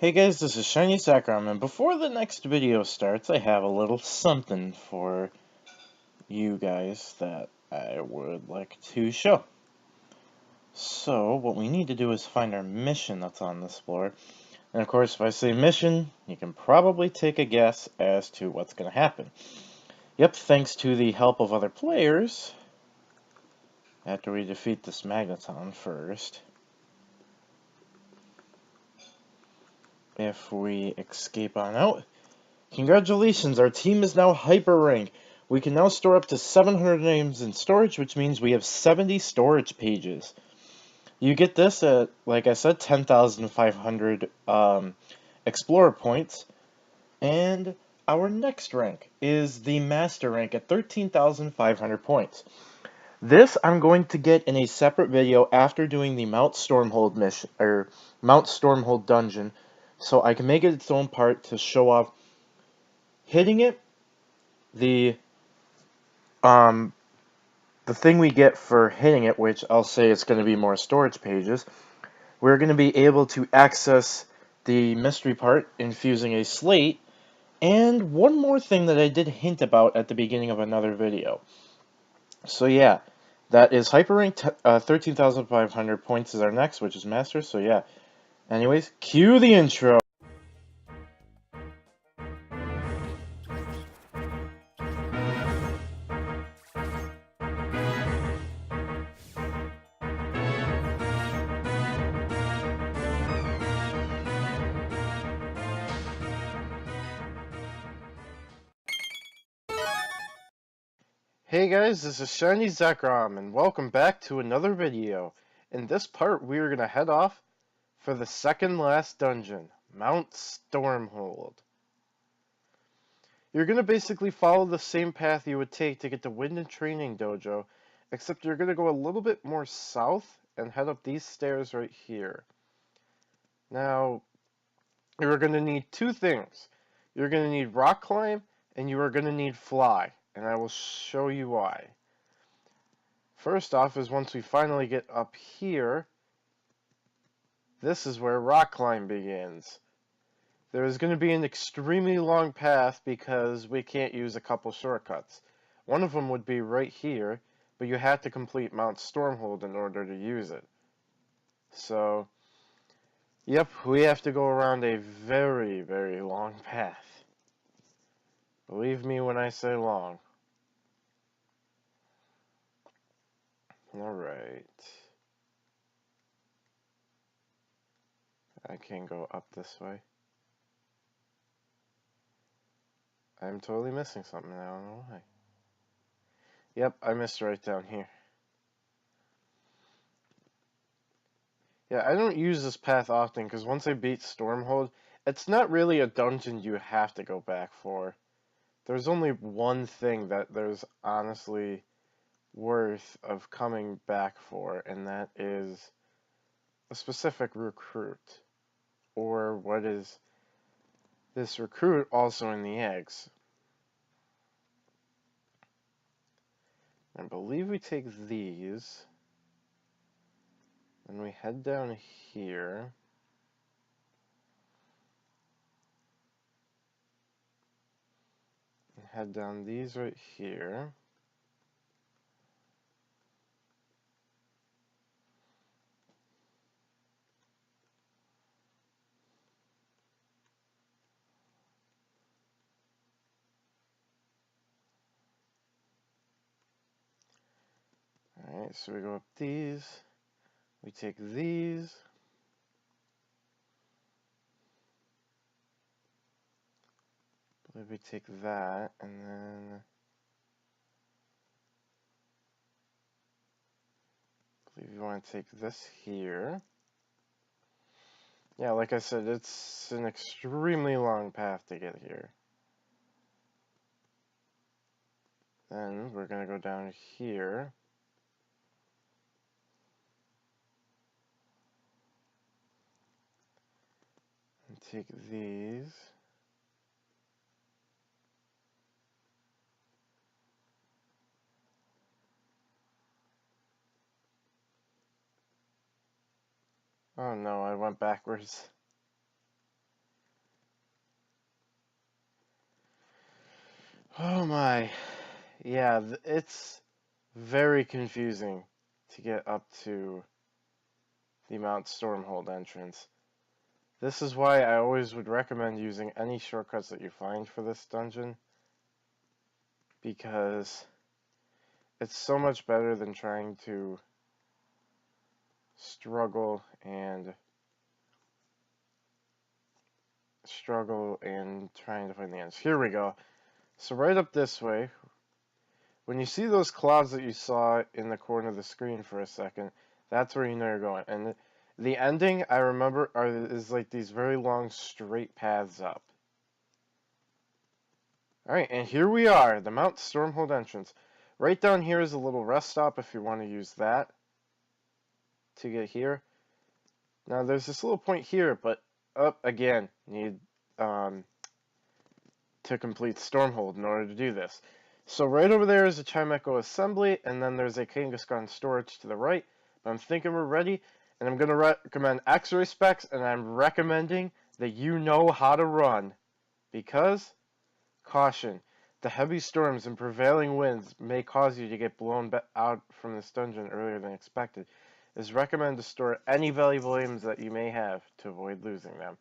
Hey guys, this is Shiny Sakram, and before the next video starts, I have a little something for you guys that I would like to show. So, what we need to do is find our mission that's on this floor. And of course, if I say mission, you can probably take a guess as to what's going to happen. Yep, thanks to the help of other players, after we defeat this Magneton first, if we escape on out, congratulations, our team is now hyper rank. We can now store up to 700 names in storage, which means we have 70 storage pages. You get this at, like I said, 10,500 Explorer points. And our next rank is the Master rank at 13,500 points. This I'm going to get in a separate video after doing the Mount Stormhold mission, or Mount Stormhold dungeon, so I can make it its own part to show off hitting it, the thing we get for hitting it, which I'll say it's going to be more storage pages. We're going to be able to access the mystery part infusing a slate, and one more thing that I did hint about at the beginning of another video. So yeah, that is Hyper Rank 13,500 points is our next, which is Master, so yeah. Anyways, cue the intro. Hey guys, this is Shiny Zekrom, and welcome back to another video. In this part, we are going to head off for the second last dungeon, Mount Stormhold. You're going to basically follow the same path you would take to get to Wind Training Dojo, except you're going to go a little bit more south and head up these stairs right here. Now, you're going to need two things. You're going to need Rock Climb, and you are going to need Fly, and I will show you why. First off is once we finally get up here, this is where Rock Climb begins. There is going to be an extremely long path because we can't use a couple shortcuts. One of them would be right here, but you have to complete Mount Stormhold in order to use it. So, yep, we have to go around a very, very long path. Believe me when I say long. Alright. I can go up this way. I'm totally missing something, I don't know why. Yep, I missed right down here. Yeah, I don't use this path often, because once I beat Stormhold, it's not really a dungeon you have to go back for. There's only one thing that there's honestly worth of coming back for, and that is a specific recruit. Or what is this recruit also in the eggs? I believe we take these, and we head down here. And head down these right here. Alright, so we go up these, we take these, we take that, and then I believe you want to take this here. Yeah, like I said, it's an extremely long path to get here. Then we're going to go down here. And take these. Oh no, I went backwards. Oh my. Yeah, it's very confusing to get up to the Mount Stormhold entrance. This is why I always would recommend using any shortcuts that you find for this dungeon, because it's so much better than trying to struggle and trying to find the ends. Here we go. So right up this way, when you see those clouds that you saw in the corner of the screen for a second, that's where you know you're going. And the ending, I remember, is like these very long straight paths up. Alright, and here we are, the Mount Stormhold entrance. Right down here is a little rest stop if you want to use that to get here. Now there's this little point here, but up again, need to complete Stormhold in order to do this. So right over there is a Chimecho Assembly, and then there's a Kangaskhan Storage to the right. But I'm thinking we're ready, and I'm going to recommend X-ray specs, and I'm recommending that you know how to run. Because, caution, the heavy storms and prevailing winds may cause you to get blown out from this dungeon earlier than expected. It is recommended to store any valuable items that you may have to avoid losing them.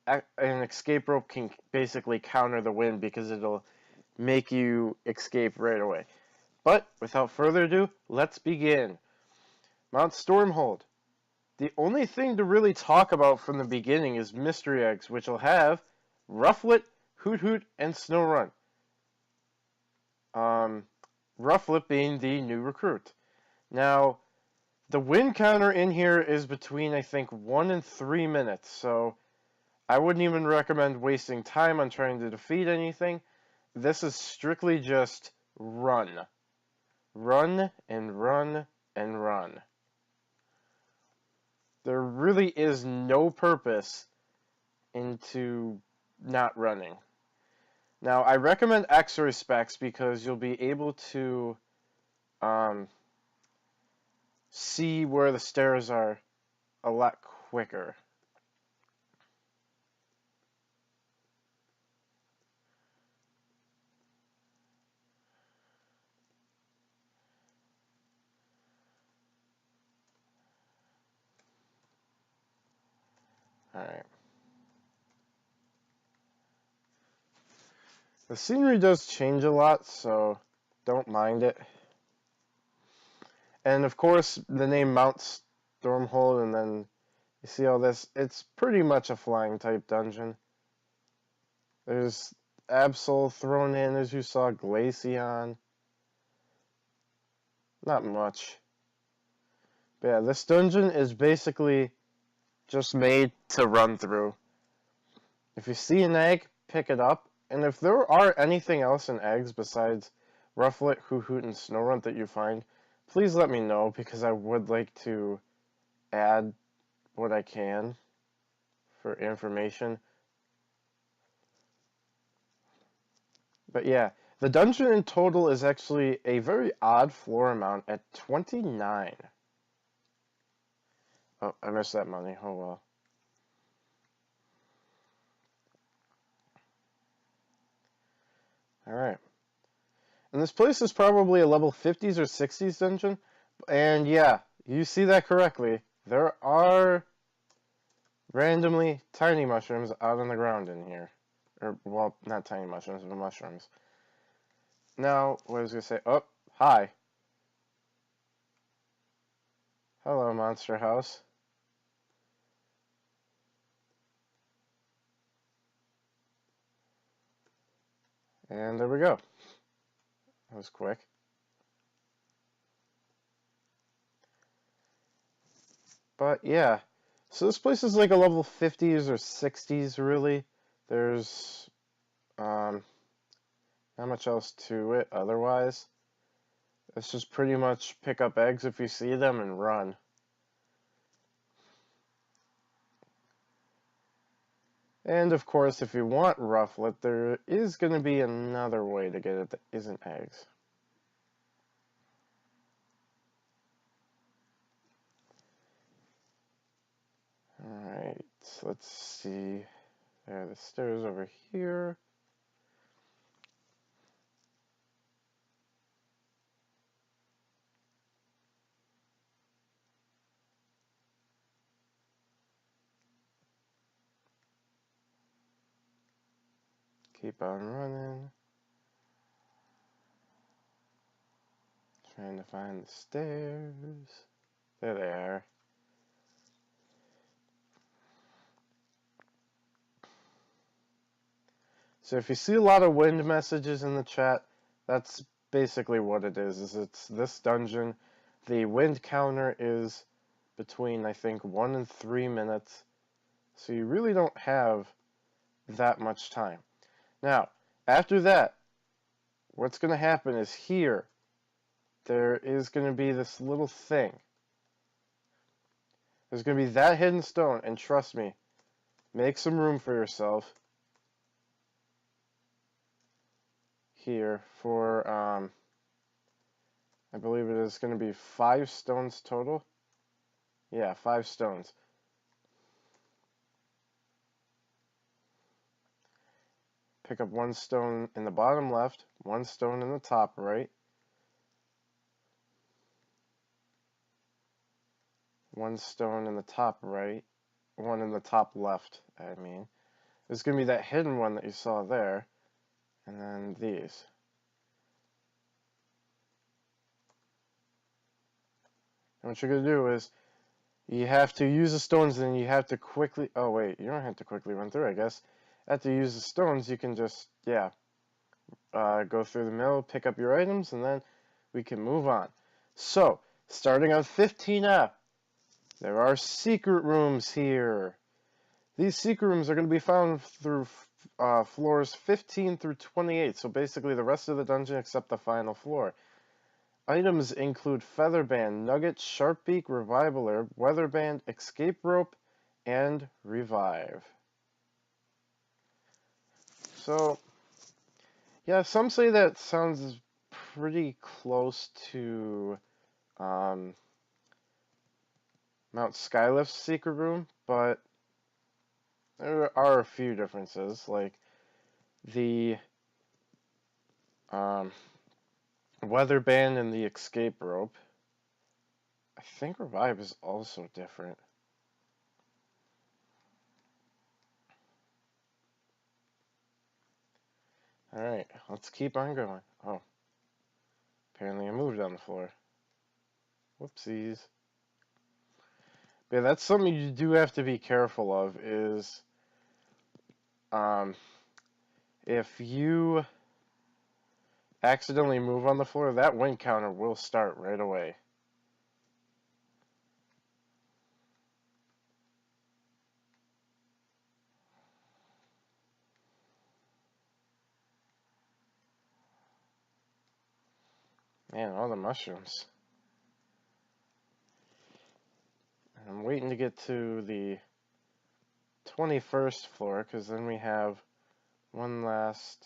An escape rope can basically counter the wind because it'll make you escape right away. But without further ado, let's begin. Mount Stormhold. The only thing to really talk about from the beginning is mystery eggs, which will have Rufflet, Hoot Hoot, and Snowrun. Rufflet being the new recruit. Now, the win counter in here is between, I think, 1 and 3 minutes, so I wouldn't even recommend wasting time on trying to defeat anything. This is strictly just run. Run and run and run. There really is no purpose into not running. Now, I recommend X-ray specs because you'll be able to see where the stairs are a lot quicker. Alright. The scenery does change a lot, so don't mind it. And of course, the name Mount Stormhold, and then you see all this, it's pretty much a flying type dungeon. There's Absol thrown in, as you saw, Glaceon. Not much. But yeah, this dungeon is basically just made to run through. If you see an egg, pick it up. And if there are anything else in eggs besides Rufflet, Hoot Hoot, and Snowrun that you find, please let me know, because I would like to add what I can for information. But yeah, the dungeon in total is actually a very odd floor amount at 29. Oh, I missed that money. Oh well. Alright. And this place is probably a level 50s or 60s dungeon. And yeah, you see that correctly. There are randomly tiny mushrooms out on the ground in here. Or, well, not tiny mushrooms, but mushrooms. Now, what I was going to say, oh, hi. Hello, Monster House. And there we go. That was quick. But yeah, so this place is like a level 50s or 60s, really. There's not much else to it otherwise. It's just pretty much pick up eggs if you see them and run. And of course, if you want Rufflet, there is going to be another way to get it that isn't eggs. Alright, let's see. There are the stairs over here. Keep on running. Trying to find the stairs. There they are. So if you see a lot of wind messages in the chat, that's basically what it is it's this dungeon. The wind counter is between, I think, 1 and 3 minutes. So you really don't have that much time. Now, after that, what's going to happen is here, there is going to be this little thing. There's going to be that hidden stone, and trust me, make some room for yourself here for, I believe it is going to be 5 stones total. Yeah, 5 stones. Pick up 1 stone in the bottom left, 1 stone in the top right, 1 stone in the top right, 1 in the top left, I mean. There's going to be that hidden one that you saw there, and then these. And what you're going to do is, you have to use the stones, and you have to quickly, oh wait, you don't have to quickly run through, I guess. After you use the stones, you can just, yeah, go through the middle, pick up your items, and then we can move on. So, starting on 15F, there are secret rooms here. These secret rooms are going to be found through floors 15 through 28, so basically the rest of the dungeon except the final floor. Items include Featherband, Nugget, Sharpbeak, Revival Herb, Weatherband, Escape Rope, and Revive. So, yeah, some say that sounds pretty close to Mount Skylift's secret room, but there are a few differences, like the Weatherband and the Escape Rope. I think Revive is also different. Alright, let's keep on going. Oh, apparently I moved on the floor. Whoopsies. But yeah, that's something you do have to be careful of, is if you accidentally move on the floor, that wind counter will start right away. Man, all the mushrooms. I'm waiting to get to the 21st floor, because then we have one last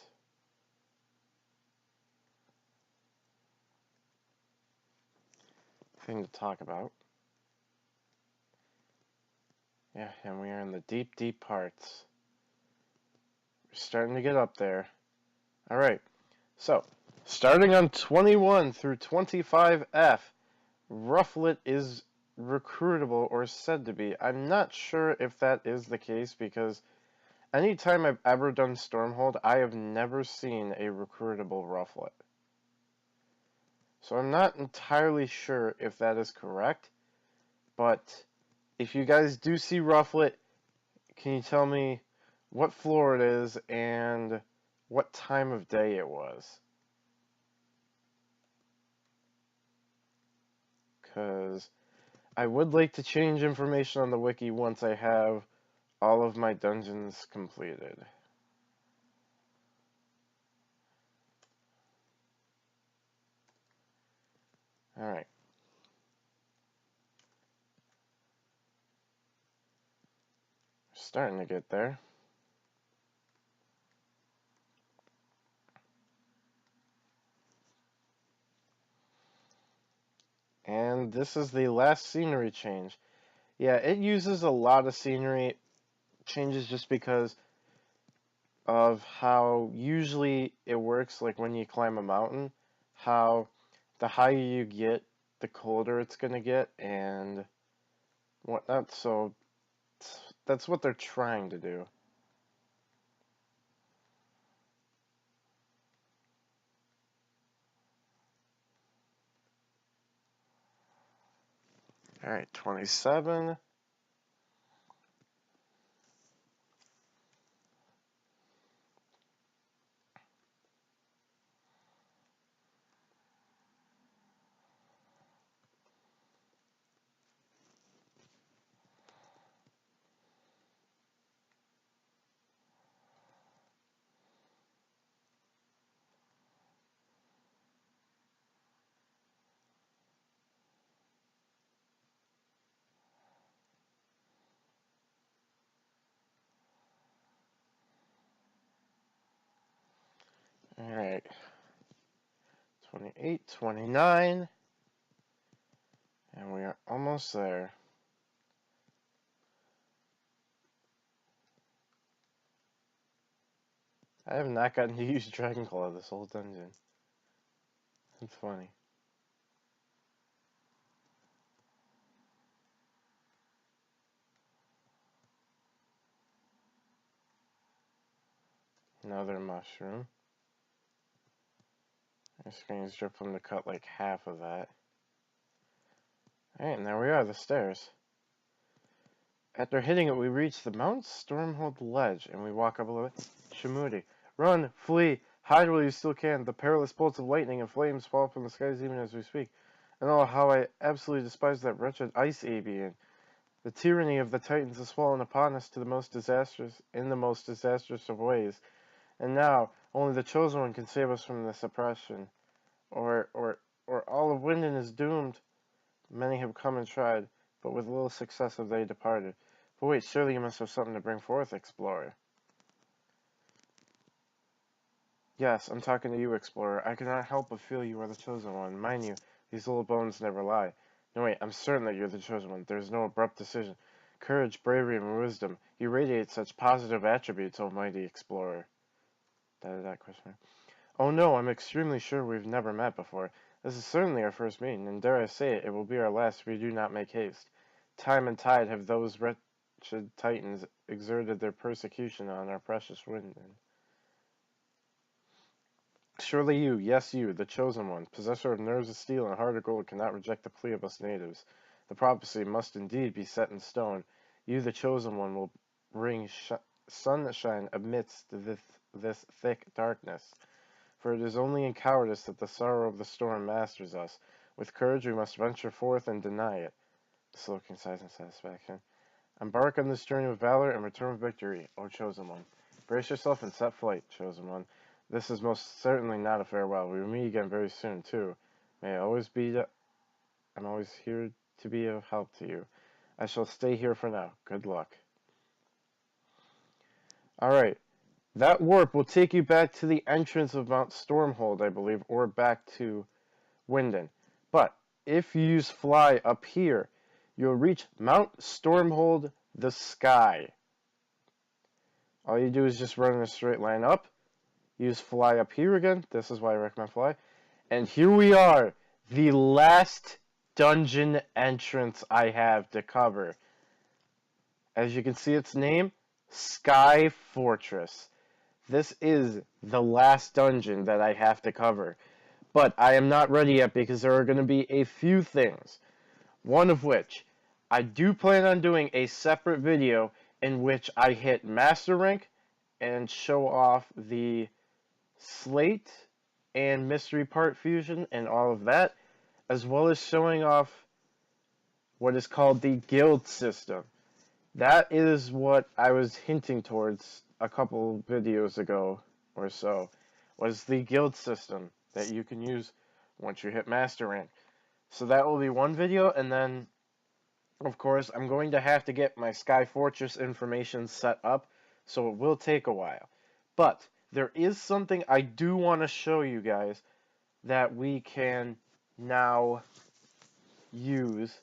thing to talk about. Yeah, and we are in the deep, deep parts. We're starting to get up there. Alright, so, starting on 21 through 25F, Rufflet is recruitable, or said to be. I'm not sure if that is the case, because anytime I've ever done Stormhold, I have never seen a recruitable Rufflet. So I'm not entirely sure if that is correct, but if you guys do see Rufflet, can you tell me what floor it is and what time of day it was? Because I would like to change information on the wiki once I have all of my dungeons completed. Alright. Starting to get there. And this is the last scenery change. Yeah, it uses a lot of scenery changes just because of how usually it works, like when you climb a mountain, how the higher you get, the colder it's going to get, and whatnot. So that's what they're trying to do. Alright, 27. Alright, 28, 29, and we are almost there. I have not gotten to use Dragon Claw this whole dungeon. It's funny. Another mushroom. My screen's drip them to cut like half of that. Alright, and there we are, the stairs. After hitting it, we reach the Mount Stormhold ledge, and we walk up a little bit. Shimudi. Run, flee, hide while you still can. The perilous bolts of lightning and flames fall from the skies even as we speak. And oh, how I absolutely despise that wretched ice avian. The tyranny of the Titans has fallen upon us in the most disastrous of ways. And now, only the Chosen One can save us from this oppression. Or all of Winden is doomed. Many have come and tried, but with little success have they departed. But wait, surely you must have something to bring forth, Explorer. Yes, I'm talking to you, Explorer. I cannot help but feel you are the Chosen One. Mind you, these little bones never lie. No, wait, I'm certain that you're the Chosen One. There is no abrupt decision. Courage, bravery, and wisdom. You radiate such positive attributes, O mighty Explorer. Question. Oh no, I'm extremely sure we've never met before. This is certainly our first meeting, and dare I say it, it will be our last if we do not make haste. Time and tide have those wretched Titans exerted their persecution on our precious Winden. Surely you, yes you, the Chosen One, possessor of nerves of steel and a heart of gold, cannot reject the plea of us natives. The prophecy must indeed be set in stone. You, the Chosen One, will bring sunshine amidst this thick darkness. For it is only in cowardice that the sorrow of the storm masters us. With courage we must venture forth and deny it. Sloking sighs in satisfaction. Embark on this journey with valor and return with victory, O Chosen One. Brace yourself and set flight, Chosen One. This is most certainly not a farewell. We will meet again very soon, too. May I always be... I'm always here to be of help to you. I shall stay here for now. Good luck. Alright. That warp will take you back to the entrance of Mount Stormhold, I believe, or back to Winden. But if you use fly up here, you'll reach Mount Stormhold, the sky. All you do is just run in a straight line up. Use fly up here again. This is why I recommend fly. And here we are, the last dungeon entrance I have to cover. As you can see its name, Sky Fortress. This is the last dungeon that I have to cover. But I am not ready yet because there are going to be a few things. One of which, I do plan on doing a separate video in which I hit Master Rank and show off the Slate and Mystery Part Fusion and all of that, as well as showing off what is called the Guild system. That is what I was hinting towards a couple videos ago or so, was the Guild system that you can use once you hit Master Rank. So that will be one video, and then, of course, I'm going to have to get my Sky Fortress information set up, so it will take a while. But there is something I do want to show you guys that we can now use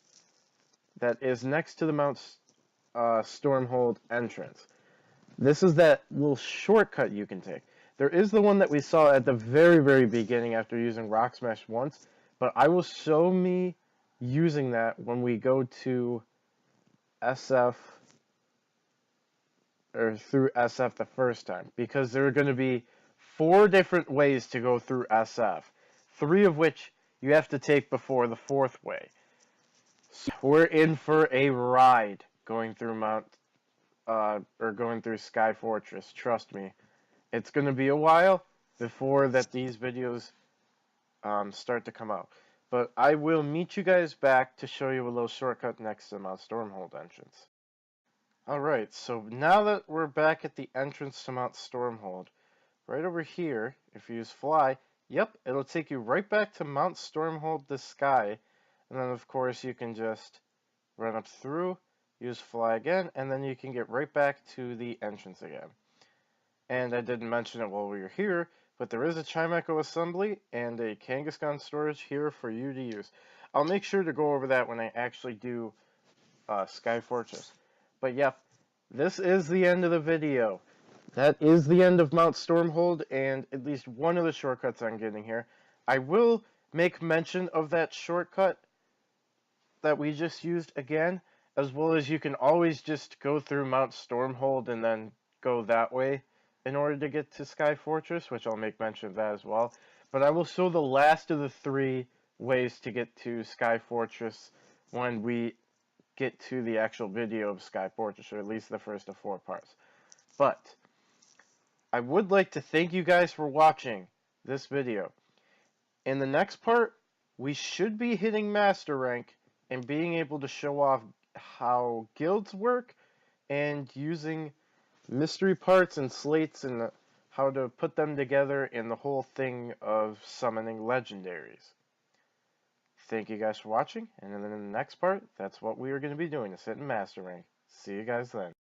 that is next to the Mount Stormhold entrance. This is that little shortcut you can take. There is the one that we saw at the very, very beginning after using Rock Smash once, but I will show me using that when we go to SF, or through SF the first time, because there are going to be 4 different ways to go through SF, 3 of which you have to take before the 4th way. So we're in for a ride going through going through Sky Fortress. Trust me, it's gonna be a while before that these videos start to come out. But I will meet you guys back to show you a little shortcut next to Mount Stormhold entrance. Alright, so now that we're back at the entrance to Mount Stormhold, right over here, if you use fly, yep, it'll take you right back to Mount Stormhold the sky. And then of course you can just run up through, use fly again, and then you can get right back to the entrance again. And I didn't mention it while we were here, but there is a Chimecho Assembly and a Kangaskhan Storage here for you to use. I'll make sure to go over that when I actually do Sky Fortress. But yep, this is the end of the video. That is the end of Mount Stormhold and at least one of the shortcuts I'm getting here. I will make mention of that shortcut that we just used again, as well as you can always just go through Mount Stormhold and then go that way in order to get to Sky Fortress, which I'll make mention of that as well. But I will show the last of the 3 ways to get to Sky Fortress when we get to the actual video of Sky Fortress, or at least the first of 4 parts. But I would like to thank you guys for watching this video. In the next part, we should be hitting Master Rank and being able to show off how guilds work and using mystery parts and slates and how to put them together and the whole thing of summoning legendaries. Thank you guys for watching, and then in the next part, that's what we are going to be doing, is hitting Master Rank. See you guys then.